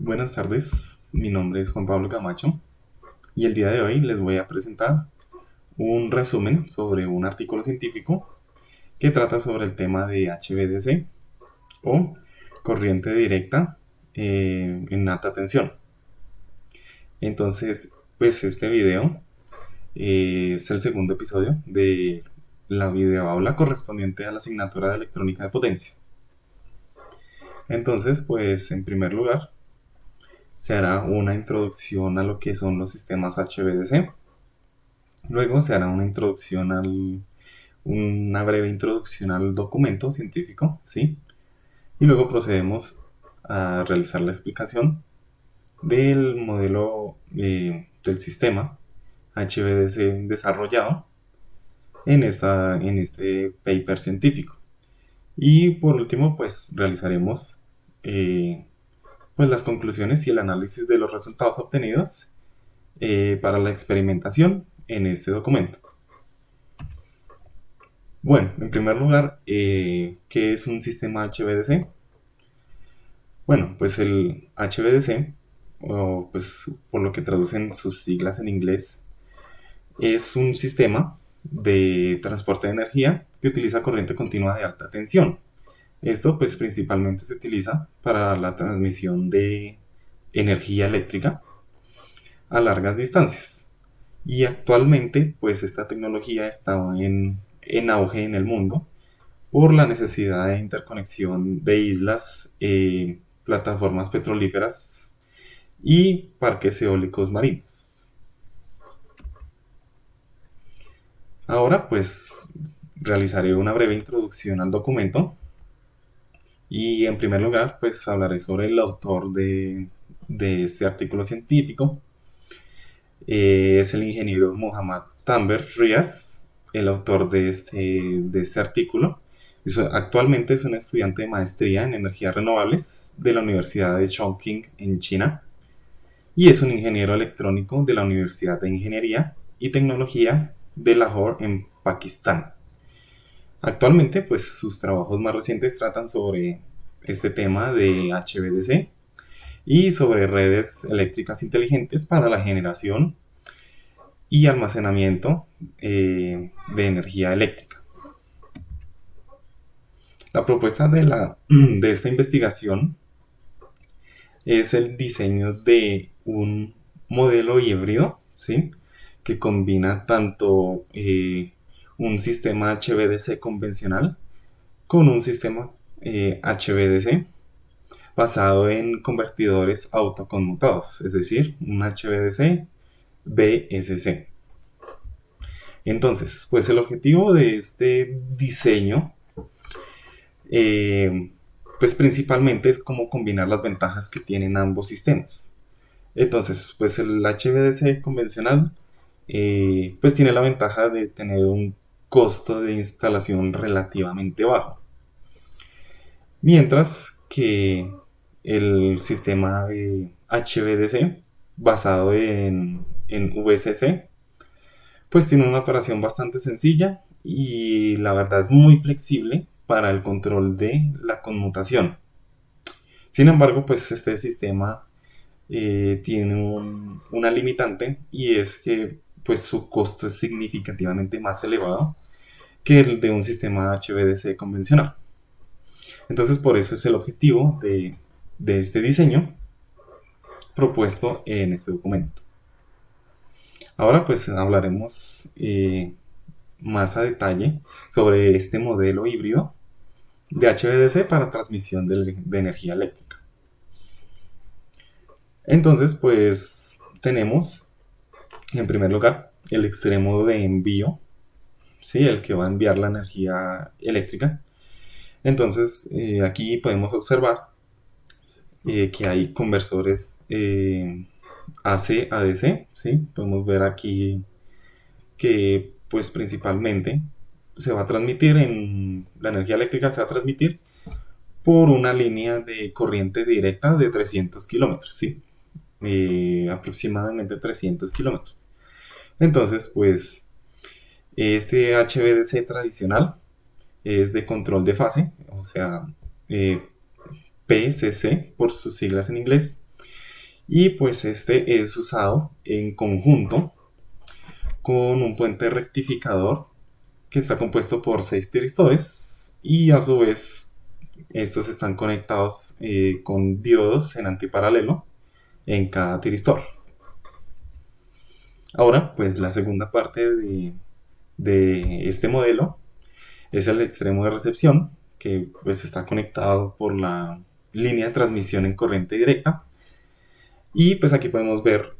Buenas tardes, mi nombre es Juan Pablo Camacho y el día de hoy les voy a presentar un resumen sobre un artículo científico que trata sobre el tema de HVDC o corriente directa en alta tensión. Entonces, pues este video es el segundo episodio de la videoaula correspondiente a la asignatura de electrónica de potencia. Entonces, pues en primer lugar, se hará una introducción a lo que son los sistemas HVDC. Luego se hará una breve introducción al documento científico, ¿sí? Y luego procedemos a realizar la explicación del modelo del sistema HVDC desarrollado en este paper científico. Y por último, pues realizaremos pues, las conclusiones y el análisis de los resultados obtenidos para la experimentación en este documento. Bueno, en primer lugar, ¿qué es un sistema HVDC? Bueno, pues el HVDC, o pues por lo que traducen sus siglas en inglés, es un sistema de transporte de energía que utiliza corriente continua de alta tensión. Esto pues principalmente se utiliza para la transmisión de energía eléctrica a largas distancias. Y actualmente pues esta tecnología está en auge en el mundo por la necesidad de interconexión de islas, plataformas petrolíferas y parques eólicos marinos. Ahora pues realizaré una breve introducción al documento y en primer lugar pues hablaré sobre el autor de este artículo científico. Es el ingeniero Mohammad Tanver Riaz, el autor de este artículo. Actualmente es un estudiante de maestría en energías renovables de la Universidad de Chongqing en China y es un ingeniero electrónico de la Universidad de Ingeniería y Tecnología de Lahore en Pakistán. Actualmente, pues sus trabajos más recientes tratan sobre este tema de HVDC y sobre redes eléctricas inteligentes para la generación y almacenamiento de energía eléctrica. La propuesta de esta investigación es el diseño de un modelo híbrido, ¿sí? Que combina tanto un sistema HVDC convencional con un sistema HVDC basado en convertidores autoconmutados, es decir, un HVDC BSC. Entonces, pues el objetivo de este diseño, eh, pues principalmente es cómo combinar las ventajas que tienen ambos sistemas. Entonces, pues el HVDC convencional, pues tiene la ventaja de tener un costo de instalación relativamente bajo, mientras que el sistema HVDC basado en VCC pues tiene una operación bastante sencilla y la verdad es muy flexible para el control de la conmutación. Sin embargo, pues este sistema tiene una limitante y es que pues su costo es significativamente más elevado que el de un sistema HVDC convencional. Entonces por eso es el objetivo de este diseño propuesto en este documento. Ahora pues hablaremos más a detalle sobre este modelo híbrido de HVDC para transmisión de energía eléctrica. Entonces, pues tenemos en primer lugar el extremo de envío, ¿sí? El que va a enviar la energía eléctrica. Entonces, aquí podemos observar que hay conversores AC-ADC, ¿sí? Podemos ver aquí que pues principalmente se va a transmitir la energía eléctrica se va a transmitir por una línea de corriente directa de 300 kilómetros, ¿sí? Aproximadamente 300 kilómetros. Entonces, pues este HVDC tradicional es de control de fase, o sea, PCC por sus siglas en inglés, y pues este es usado en conjunto con un puente rectificador que está compuesto por 6 tiristores y a su vez estos están conectados con diodos en antiparalelo en cada tiristor. Ahora, pues la segunda parte de este modelo es el extremo de recepción, que pues está conectado por la línea de transmisión en corriente directa. Y pues aquí podemos ver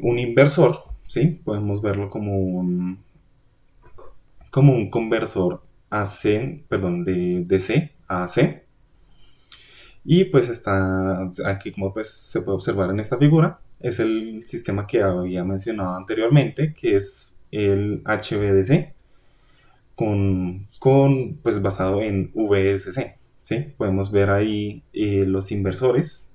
un inversor, ¿sí? Podemos verlo como un conversor AC, perdón, de DC a AC. Y pues está aquí, como pues se puede observar en esta figura, es el sistema que había mencionado anteriormente, que es el HVDC, pues basado en VSC. ¿Sí? Podemos ver ahí los inversores,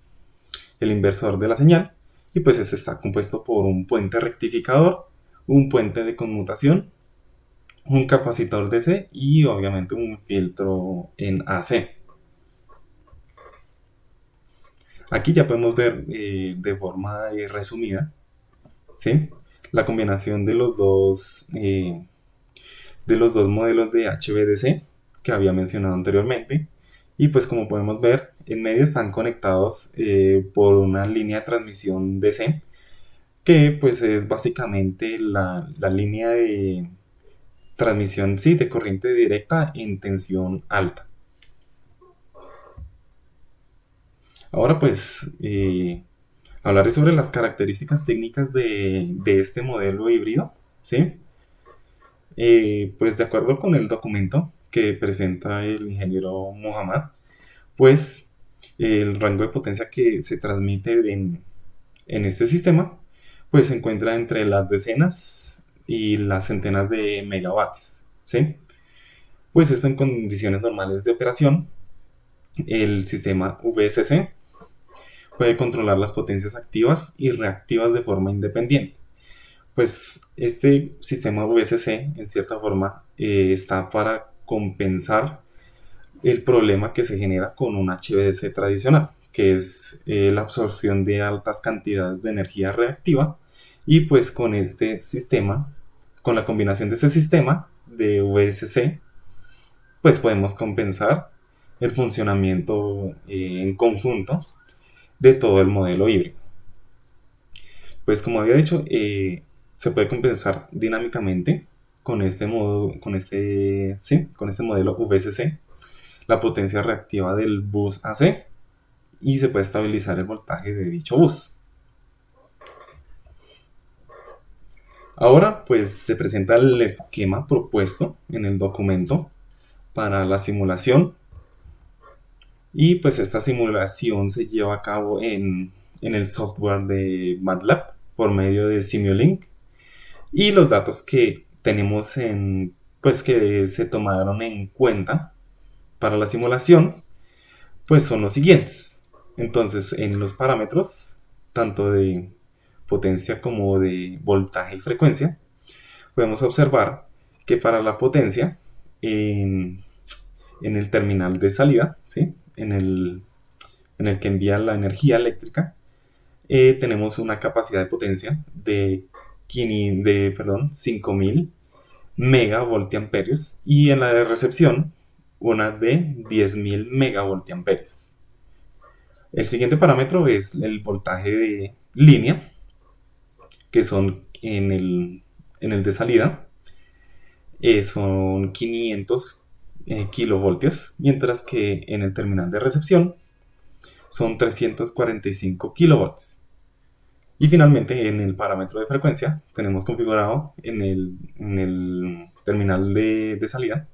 el inversor de la señal, y pues este está compuesto por un puente rectificador, un puente de conmutación, un capacitor DC y obviamente un filtro en AC. Aquí ya podemos ver de forma resumida, ¿sí? La combinación de los dos modelos de HVDC que había mencionado anteriormente. Y pues como podemos ver, en medio están conectados por una línea de transmisión DC, que pues es básicamente la línea de transmisión, sí, de corriente directa en tensión alta. Ahora pues hablaré sobre las características técnicas de este modelo híbrido, ¿sí? Pues de acuerdo con el documento que presenta el ingeniero Muhammad, pues el rango de potencia que se transmite en este sistema pues se encuentra entre las decenas y las centenas de megavatios, ¿sí? Pues esto en condiciones normales de operación, el sistema VSC puede controlar las potencias activas y reactivas de forma independiente. Pues este sistema VSC en cierta forma está para compensar el problema que se genera con un HVDC tradicional, que es la absorción de altas cantidades de energía reactiva, y pues con este sistema, con la combinación de este sistema de VSC, pues podemos compensar el funcionamiento en conjunto de todo el modelo híbrido. Pues como había dicho, se puede compensar dinámicamente con este sí, con este modelo VSC la potencia reactiva del bus AC y se puede estabilizar el voltaje de dicho bus. Ahora pues se presenta el esquema propuesto en el documento para la simulación, y pues esta simulación se lleva a cabo en el software de MATLAB por medio de Simulink, y los datos que tenemos pues que se tomaron en cuenta para la simulación pues son los siguientes. Entonces, en los parámetros, tanto de potencia como de voltaje y frecuencia, podemos observar que para la potencia, en el terminal de salida, ¿sí? En el que envía la energía eléctrica, tenemos una capacidad de potencia de 5000 megavoltiamperios, y en la de recepción una de 10.000 megavoltiamperios. El siguiente parámetro es el voltaje de línea, que son en el de salida, son 500 kilovoltios, mientras que en el terminal de recepción son 345 kilovolts. Y finalmente en el parámetro de frecuencia tenemos configurado en el terminal de salida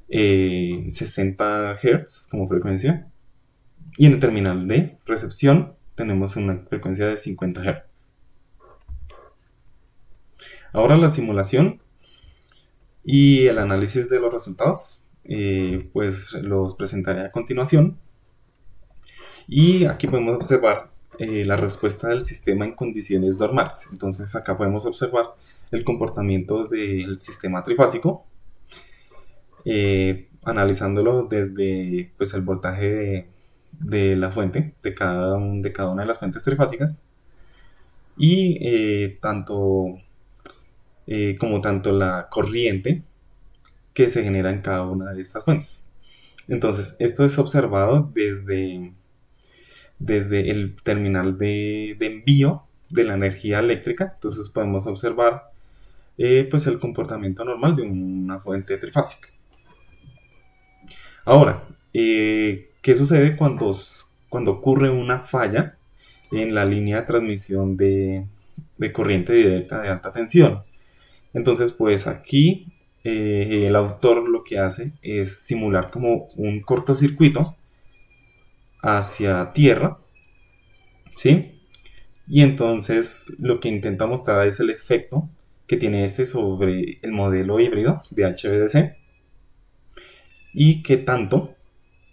60 Hz como frecuencia, y en el terminal de recepción tenemos una frecuencia de 50 Hz. Ahora la simulación y el análisis de los resultados, pues los presentaré a continuación. Y aquí podemos observar la respuesta del sistema en condiciones normales. Entonces acá podemos observar el comportamiento del sistema trifásico, analizándolo desde pues, el voltaje de la fuente, de cada una de las fuentes trifásicas, y tanto la corriente que se genera en cada una de estas fuentes. Entonces, esto es observado desde el terminal de envío de la energía eléctrica. Entonces podemos observar pues el comportamiento normal de una fuente trifásica. Ahora, ¿qué sucede cuando ocurre una falla en la línea de transmisión de corriente directa de alta tensión? Entonces, pues aquí el autor lo que hace es simular como un cortocircuito hacia tierra, ¿sí? Y entonces lo que intenta mostrar es el efecto que tiene este sobre el modelo híbrido de HVDC y qué tanto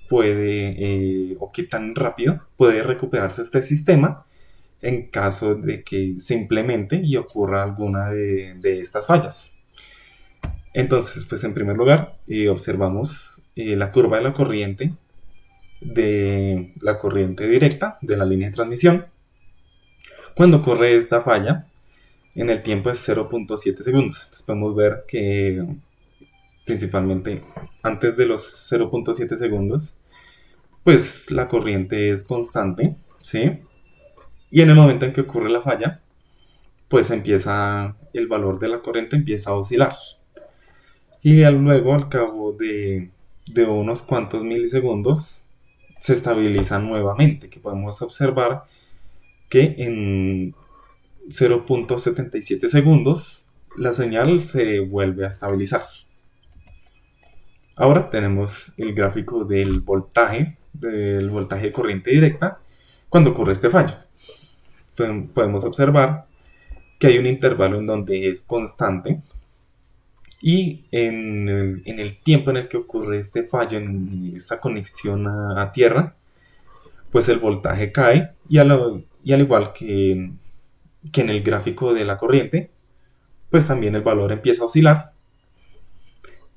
puede o qué tan rápido puede recuperarse este sistema en caso de que se implemente y ocurra alguna de estas fallas. Entonces, pues en primer lugar, observamos la curva de la corriente directa de la línea de transmisión. Cuando ocurre esta falla, en el tiempo es 0.7 segundos. Entonces podemos ver que principalmente antes de los 0.7 segundos, pues la corriente es constante, ¿sí? Y en el momento en que ocurre la falla, pues el valor de la corriente empieza a oscilar. Y luego, al cabo de unos cuantos milisegundos, se estabiliza nuevamente, que podemos observar que en 0.77 segundos la señal se vuelve a estabilizar. Ahora tenemos el gráfico del voltaje de corriente directa cuando ocurre este fallo. Entonces, podemos observar que hay un intervalo en donde es constante y en el tiempo en el que ocurre este fallo, en esta conexión a tierra, pues el voltaje cae y al igual que en el gráfico de la corriente, pues también el valor empieza a oscilar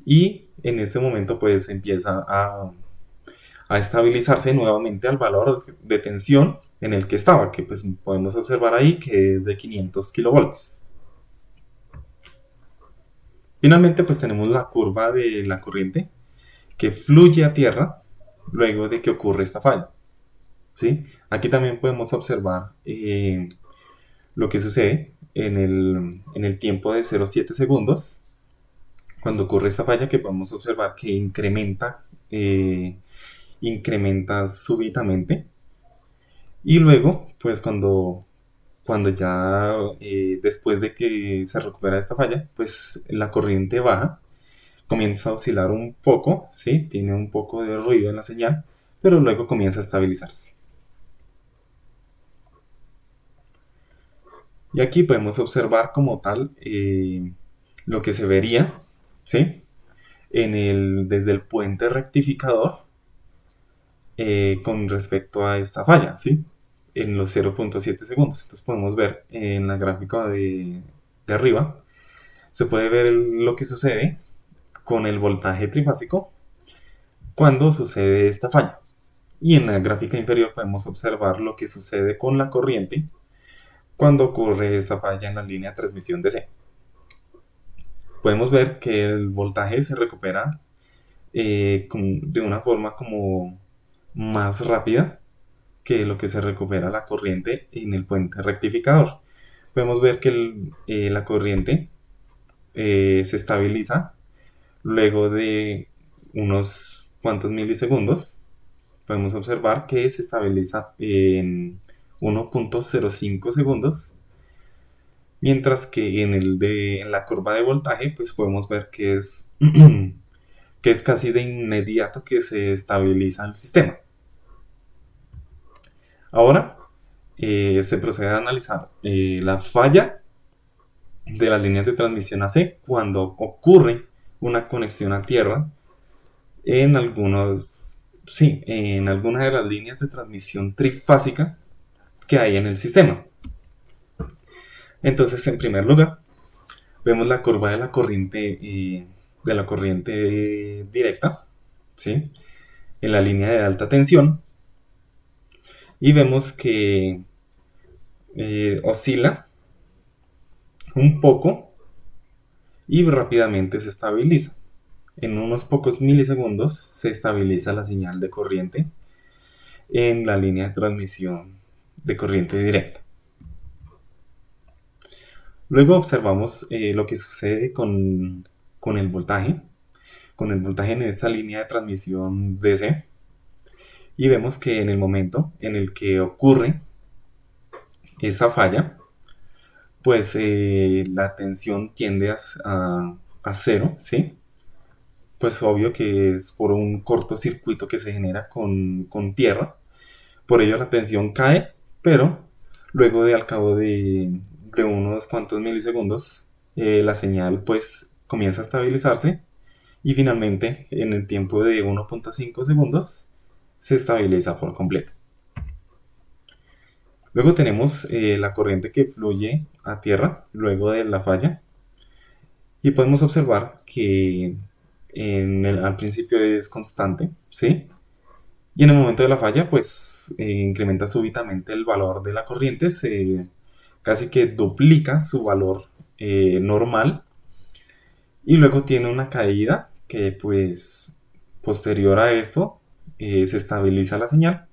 y en este momento pues empieza a estabilizarse nuevamente al valor de tensión en el que estaba, que pues podemos observar ahí que es de 500 kilovolts. Finalmente pues tenemos la curva de la corriente que fluye a tierra luego de que ocurre esta falla, ¿sí? Aquí también podemos observar lo que sucede en el tiempo de 0,7 segundos cuando ocurre esta falla, que podemos observar que incrementa súbitamente y luego pues cuando ya después de que se recupera esta falla pues la corriente baja, comienza a oscilar un poco, ¿sí? Tiene un poco de ruido en la señal, pero luego comienza a estabilizarse. Y aquí podemos observar como tal lo que se vería, ¿sí? Desde el puente rectificador con respecto a esta falla, ¿sí? En los 0.7 segundos. Entonces podemos ver en la gráfica de arriba, se puede ver lo que sucede con el voltaje trifásico cuando sucede esta falla. Y en la gráfica inferior podemos observar lo que sucede con la corriente cuando ocurre esta falla en la línea de transmisión DC. Podemos ver que el voltaje se recupera de una forma como más rápida que lo que se recupera la corriente en el puente rectificador. Podemos ver que la corriente se estabiliza luego de unos cuantos milisegundos. Podemos observar que se estabiliza en 1.05 segundos, mientras que en la curva de voltaje pues podemos ver que que es casi de inmediato que se estabiliza el sistema. Ahora se procede a analizar la falla de las líneas de transmisión AC cuando ocurre una conexión a tierra en en alguna de las líneas de transmisión trifásica que hay en el sistema. Entonces, en primer lugar, vemos la curva de la corriente directa, ¿sí? En la línea de alta tensión. y vemos que oscila un poco y rápidamente se estabiliza. En unos pocos milisegundos se estabiliza la señal de corriente en la línea de transmisión de corriente directa. Luego observamos lo que sucede con el voltaje, en esta línea de transmisión DC, y vemos que en el momento en el que ocurre esta falla, pues la tensión tiende a cero, ¿sí? Pues obvio que es por un cortocircuito que se genera con tierra, por ello la tensión cae, pero luego de al cabo de unos cuantos milisegundos, la señal pues comienza a estabilizarse y finalmente en el tiempo de 1.5 segundos se estabiliza por completo. Luego tenemos la corriente que fluye a tierra luego de la falla y podemos observar que al principio es constante, ¿sí? Y en el momento de la falla, pues incrementa súbitamente el valor de la corriente, se casi que duplica su valor normal y luego tiene una caída que pues posterior a esto se estabiliza la señal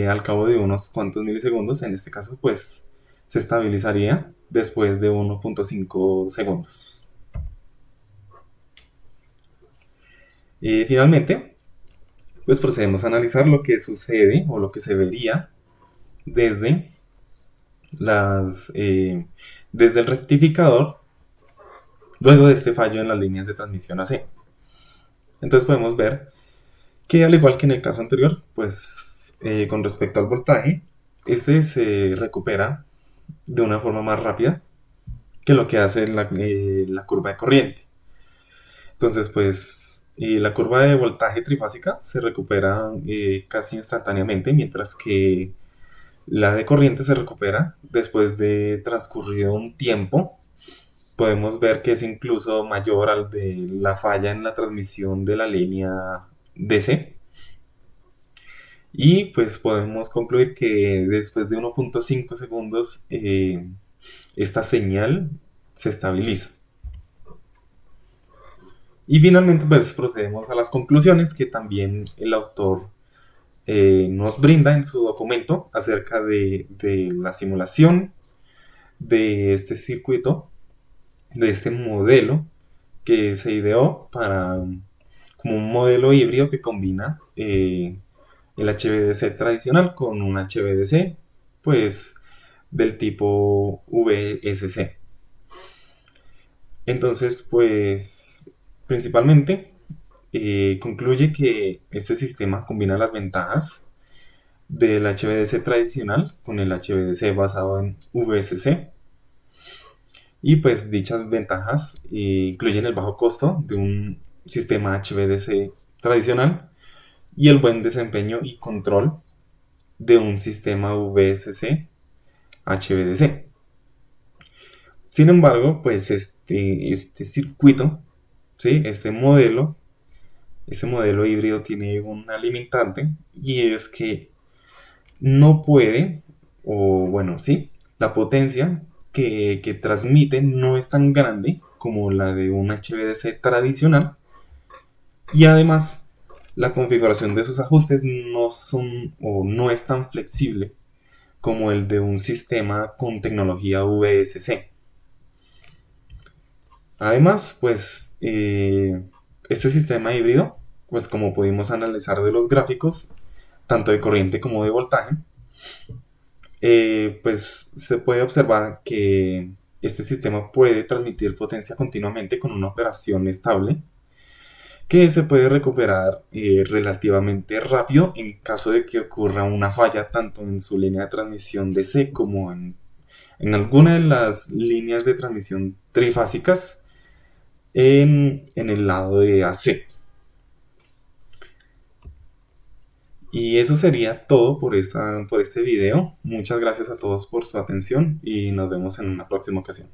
al cabo de unos cuantos milisegundos. En este caso pues se estabilizaría después de 1.5 segundos. Finalmente, pues procedemos a analizar lo que sucede o lo que se vería desde desde el rectificador luego de este fallo en las líneas de transmisión AC. Entonces podemos ver que al igual que en el caso anterior, pues con respecto al voltaje, este se recupera de una forma más rápida que lo que hace la curva de corriente. Entonces pues la curva de voltaje trifásica se recupera casi instantáneamente, mientras que la de corriente se recupera después de transcurrido un tiempo. Podemos ver que es incluso mayor al de la falla en la transmisión de la línea DC. Y pues podemos concluir que después de 1.5 segundos esta señal se estabiliza. Y finalmente pues procedemos a las conclusiones que también el autor nos brinda en su documento acerca de la simulación de este circuito, de este modelo que se ideó como un modelo híbrido que combina el HVDC tradicional con un HVDC pues del tipo VSC. Entonces pues principalmente concluye que este sistema combina las ventajas del HVDC tradicional con el HVDC basado en VSC. Y pues dichas ventajas incluyen el bajo costo de un sistema HVDC tradicional y el buen desempeño y control de un sistema VSC HVDC. Sin embargo, pues este circuito, ¿sí? Este modelo híbrido tiene una limitante y es que no puede, o bueno, sí, la potencia que transmite no es tan grande como la de un HVDC tradicional y además la configuración de sus ajustes no son o no es tan flexible como el de un sistema con tecnología VSC. Además, pues este sistema híbrido, pues como pudimos analizar de los gráficos, tanto de corriente como de voltaje, pues se puede observar que este sistema puede transmitir potencia continuamente con una operación estable que se puede recuperar relativamente rápido en caso de que ocurra una falla tanto en su línea de transmisión DC como en alguna de las líneas de transmisión trifásicas en el lado de AC. Y eso sería todo por este video. Muchas gracias a todos por su atención y nos vemos en una próxima ocasión.